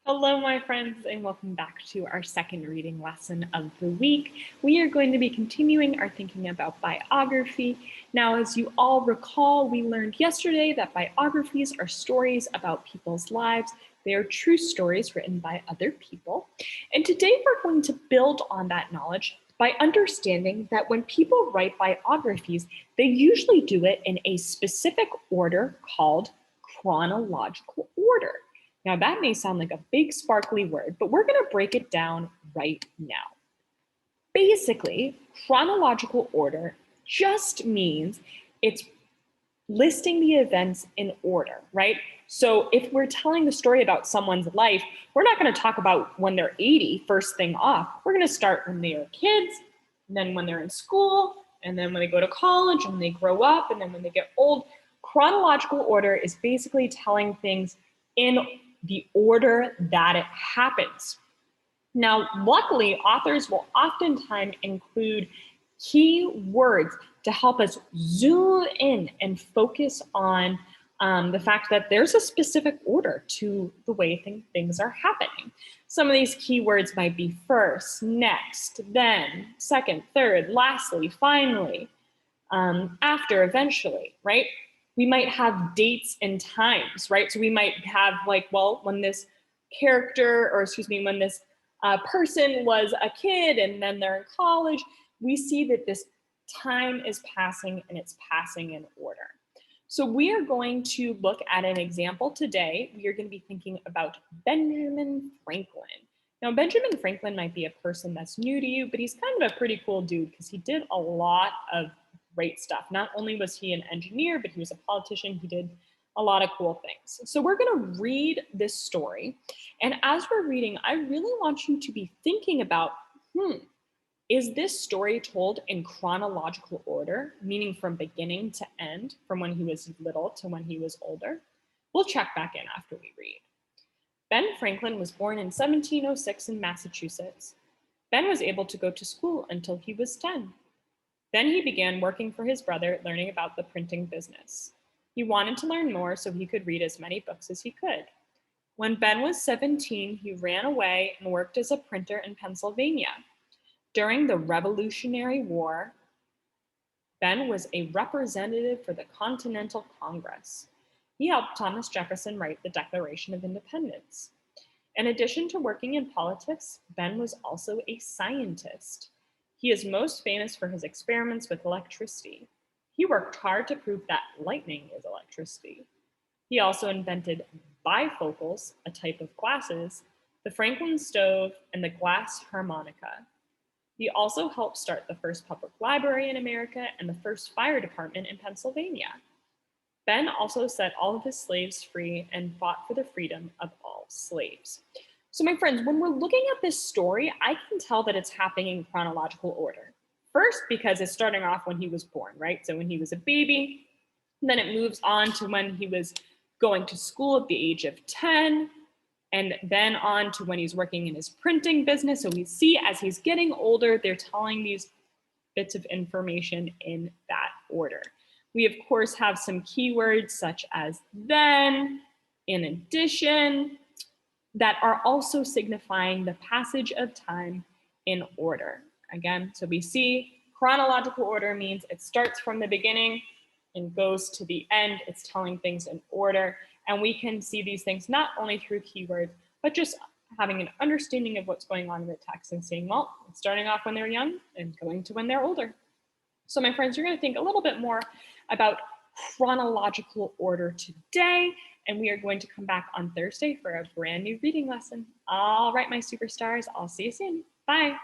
Hello, my friends, and welcome back to our second reading lesson of the week. We are going to be continuing our thinking about biography. Now, as you all recall, we learned yesterday that biographies are stories about people's lives. They are true stories written by other people. And today we're going to build on that knowledge by understanding that when people write biographies, they usually do it in a specific order called chronological order. Now, that may sound like a big sparkly word, but we're going to break it down right now. Basically, chronological order just means it's listing the events in order, right? So if we're telling the story about someone's life, we're not going to talk about when they're 80 first thing off. We're going to start when they are kids, and then when they're in school, and then when they go to college, and when they grow up, and then when they get old. Chronological order is basically telling things in the order that it happens. Now, luckily, authors will oftentimes include key words to help us zoom in and focus on the fact that there's a specific order to the way things are happening. Some of these keywords might be first, next, then, second, third, lastly, finally, after, eventually, right? We might have dates and times, right? So we might have like, well, when this character, or excuse me, when this person was a kid and then they're in college, we see that this time is passing and it's passing in order. So we are going to look at an example today. We are going to be thinking about Benjamin Franklin. Now, Benjamin Franklin might be a person that's new to you, but he's kind of a pretty cool dude because he did a lot of great stuff. Not only was he an engineer, but he was a politician. He did a lot of cool things. So we're going to read this story. And as we're reading, I really want you to be thinking about, is this story told in chronological order, meaning from beginning to end, from when he was little to when he was older? We'll check back in after we read. Ben Franklin was born in 1706 in Massachusetts. Ben was able to go to school until he was 10. Then he began working for his brother, learning about the printing business. He wanted to learn more so he could read as many books as he could. When Ben was 17, he ran away and worked as a printer in Pennsylvania. During the Revolutionary War, Ben was a representative for the Continental Congress. He helped Thomas Jefferson write the Declaration of Independence. In addition to working in politics, Ben was also a scientist. He is most famous for his experiments with electricity. He worked hard to prove that lightning is electricity. He also invented bifocals, a type of glasses, the Franklin stove, and the glass harmonica. He also helped start the first public library in America and the first fire department in Pennsylvania. Ben also set all of his slaves free and fought for the freedom of all slaves. So my friends, when we're looking at this story, I can tell that it's happening in chronological order. First, because it's starting off when he was born, right? So when he was a baby, then it moves on to when he was going to school at the age of 10, and then on to when he's working in his printing business. So we see as he's getting older, they're telling these bits of information in that order. We, of course, have some keywords such as then, in addition, that are also signifying the passage of time in order. Again, so we see chronological order means it starts from the beginning and goes to the end. It's telling things in order. And we can see these things not only through keywords, but just having an understanding of what's going on in the text and saying, well, it's starting off when they're young and going to when they're older. So my friends, you're going to think a little bit more about chronological order today, and we are going to come back on Thursday for a brand new reading lesson. All right, my superstars, I'll see you soon. Bye.